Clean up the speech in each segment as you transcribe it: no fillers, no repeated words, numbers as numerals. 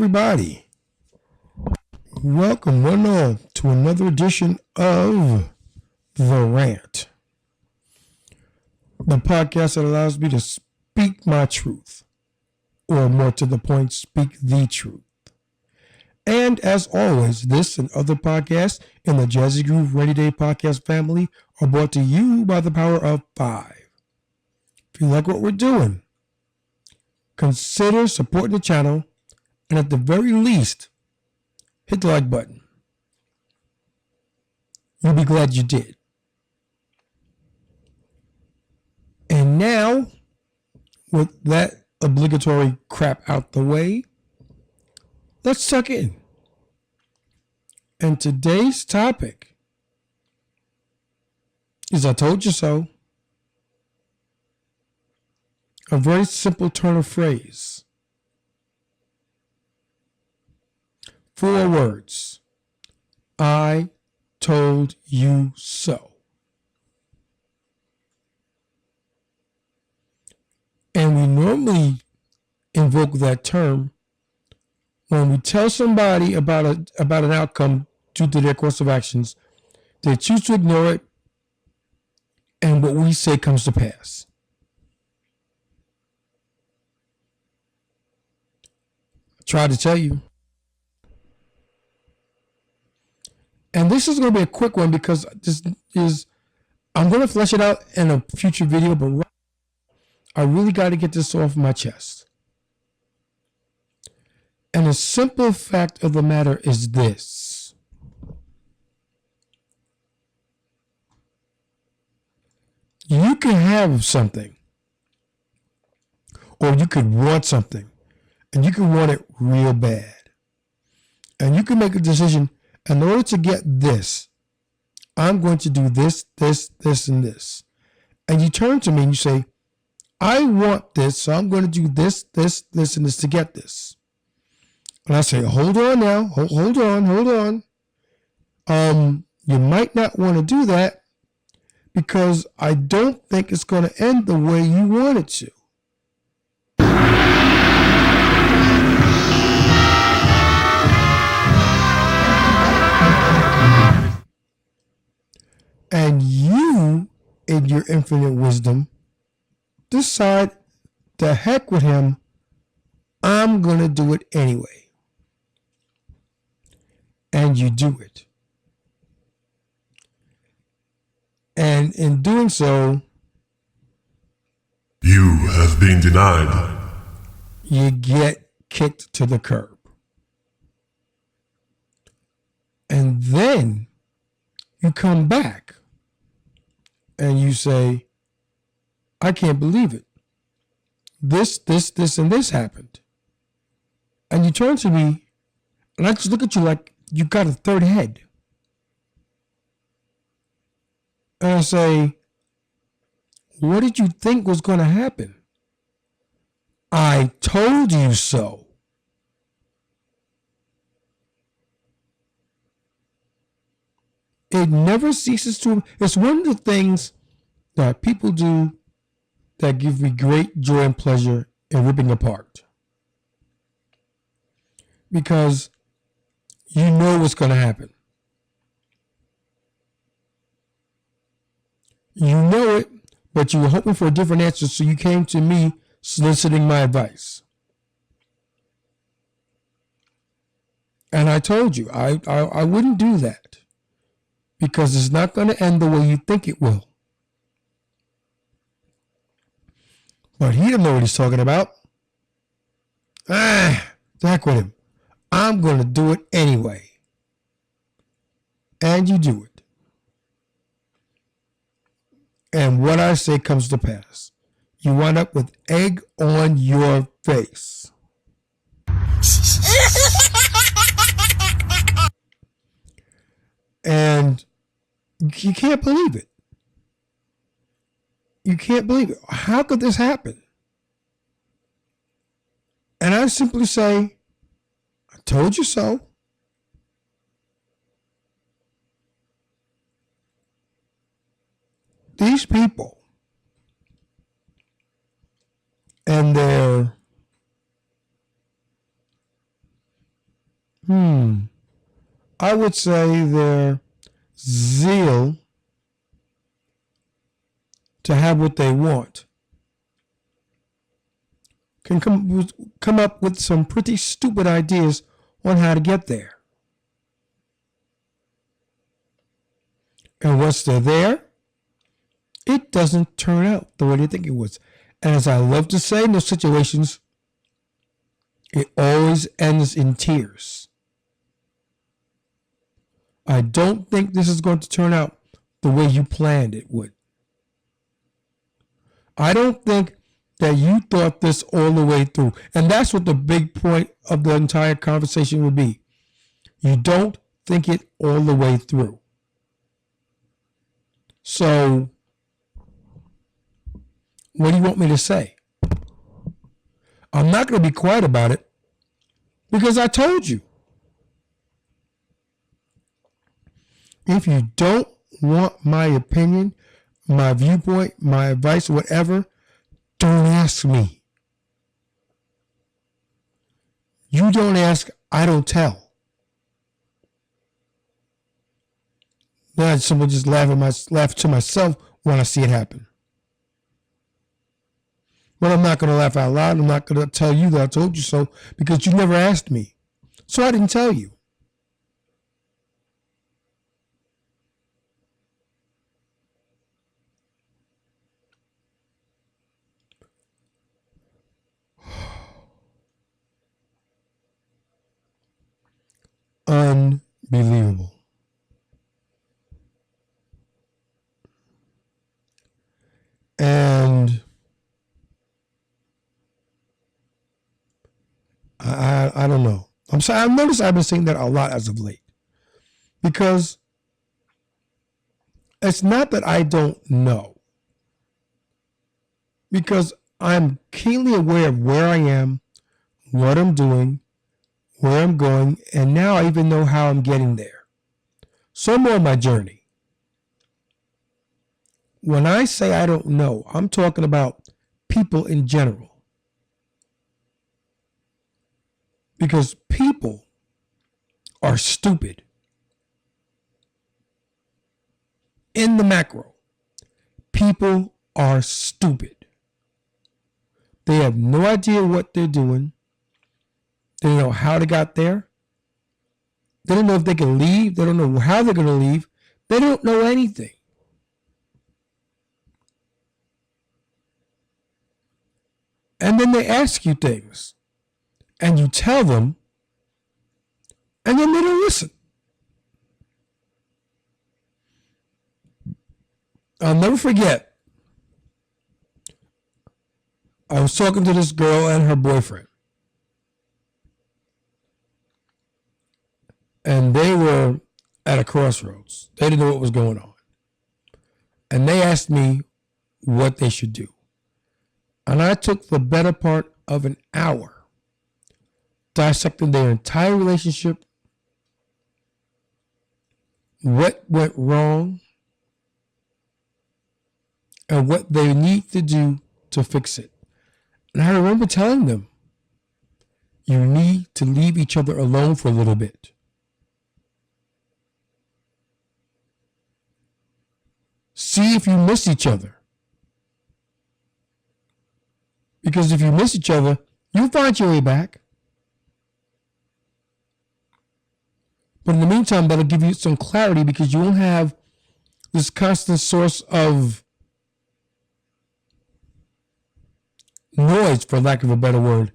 everybody. Welcome one and all to another edition of The Rant, the podcast that allows me to speak my truth, or more to the point, speak the truth. And as always, this and other podcasts in the Jazzy Groove Rainy Day podcast family are brought to you by the power of 5. If you like what we're doing, consider supporting the channel, and at the very least, hit the like button. You'll be glad you did. And now, with that obligatory crap out the way, let's tuck in. And today's topic is I told you so. A very simple turn of phrase. 4 words. I told you so. And we normally invoke that term when we tell somebody about an outcome due to their course of actions. They choose to ignore it, and what we say comes to pass. I tried to tell you. And this is going to be a quick one because I'm going to flesh it out in a future video, but I really got to get this off my chest. And the simple fact of the matter is this. You can have something, or you could want something, and you can want it real bad. And you can make a decision, in order to get this, I'm going to do this, this, this, and this. And you turn to me and you say, I want this, so I'm going to do this, this, this, and this to get this. And I say, hold on now, hold on. You might not want to do that because I don't think it's going to end the way you want it to. And you, in your infinite wisdom, decide, the heck with him, I'm going to do it anyway. And you do it. And in doing so, you have been denied. You get kicked to the curb. And then you come back and you say, I can't believe it. This, and this happened. And you turn to me, and I just look at you like you got a third head. And I say, what did you think was going to happen? I told you so. It never ceases to. It's one of the things that people do that give me great joy and pleasure in ripping apart. Because you know what's going to happen. You know it, but you were hoping for a different answer, so you came to me soliciting my advice. And I told you, I wouldn't do that because it's not going to end the way you think it will. But he didn't know what he's talking about. The heck with him. I'm going to do it anyway. And you do it. And what I say comes to pass. You wind up with egg on your face. And you can't believe it. You can't believe it. How could this happen? And I simply say, I told you so. These people and their I would say their zeal to have what they want can come up with some pretty stupid ideas on how to get there. And once they're there, it doesn't turn out the way they think it was. And as I love to say in those situations, it always ends in tears. I don't think this is going to turn out the way you planned it would. I don't think that you thought this all the way through. And that's what the big point of the entire conversation would be. You don't think it all the way through. So, what do you want me to say? I'm not going to be quiet about it because I told you. If you don't want my opinion, my viewpoint, my advice, whatever, don't ask me. You don't ask, I don't tell. Then someone just laugh to myself when I see it happen. But I'm not going to laugh out loud. I'm not going to tell you that I told you so because you never asked me. So I didn't tell you. Unbelievable. And I don't know. I'm sorry. I've noticed I've been saying that a lot as of late because it's not that I don't know, because I'm keenly aware of where I am, what I'm doing, where I'm going, and now I even know how I'm getting there. So I'm on my journey. When I say I don't know, I'm talking about people in general. Because people are stupid. In the macro, people are stupid. They have no idea what they're doing. They don't know how they got there. They don't know if they can leave. They don't know how they're going to leave. They don't know anything. And then they ask you things. And you tell them. And then they don't listen. I'll never forget. I was talking to this girl and her boyfriend. And they were at a crossroads. They didn't know what was going on. And they asked me what they should do. And I took the better part of an hour dissecting their entire relationship, what went wrong, and what they need to do to fix it. And I remember telling them, you need to leave each other alone for a little bit. See if you miss each other. Because if you miss each other, you'll find your way back. But in the meantime, that'll give you some clarity because you won't have this constant source of noise, for lack of a better word,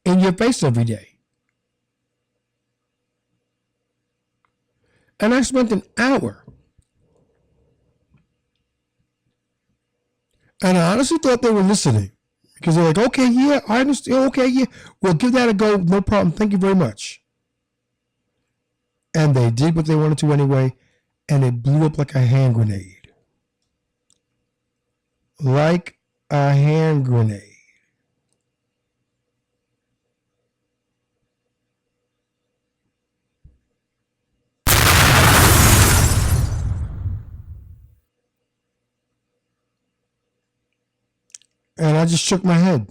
in your face every day. And I spent an hour. And I honestly thought they were listening. Because they're like, okay, yeah, I understand. Okay, yeah, we'll give that a go. No problem. Thank you very much. And they did what they wanted to anyway. And it blew up like a hand grenade. Like a hand grenade. And I just shook my head.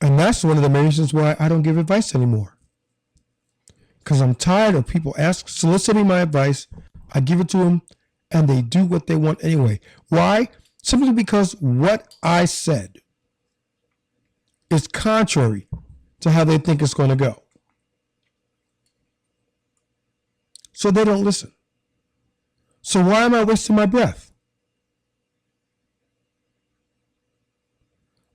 And And that's one of the main reasons why I don't give advice anymore. Because I'm tired of people soliciting my advice. I give it to them, and they do what they want anyway. Why? Simply because what I said is contrary to how they think it's going to go. So they don't listen. So why am I wasting my breath?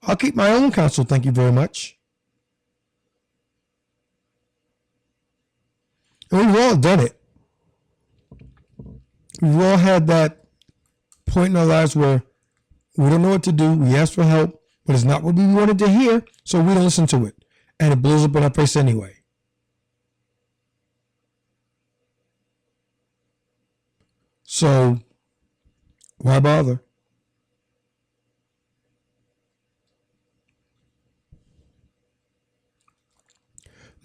I'll keep my own counsel, thank you very much. And we've all done it. We've all had that point in our lives where we don't know what to do. We ask for help, but it's not what we wanted to hear, so we don't listen to it. And it blows up in our face anyway. So, why bother?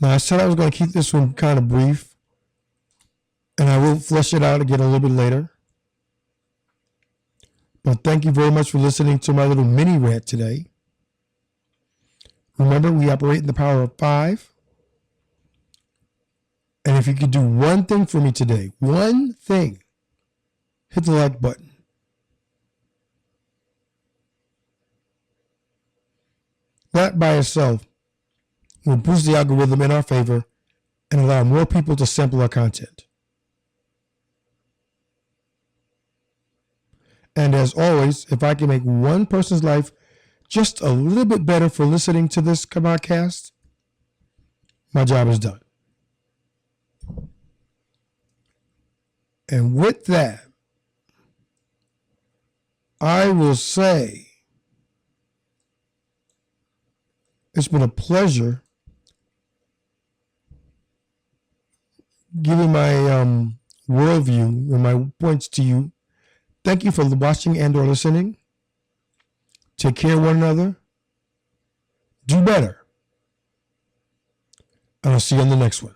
Now, I said I was going to keep this one kind of brief, and I will flesh it out again a little bit later. But thank you very much for listening to my little mini rant today. Remember, we operate in the power of 5. And if you could do one thing for me today, one thing, hit the like button. That by itself will boost the algorithm in our favor and allow more people to sample our content. And as always, if I can make one person's life just a little bit better for listening to this podcast, my job is done. And with that, I will say it's been a pleasure giving my worldview and my points to you. Thank you for watching and or listening. Take care of one another. Do better. And I'll see you on the next one.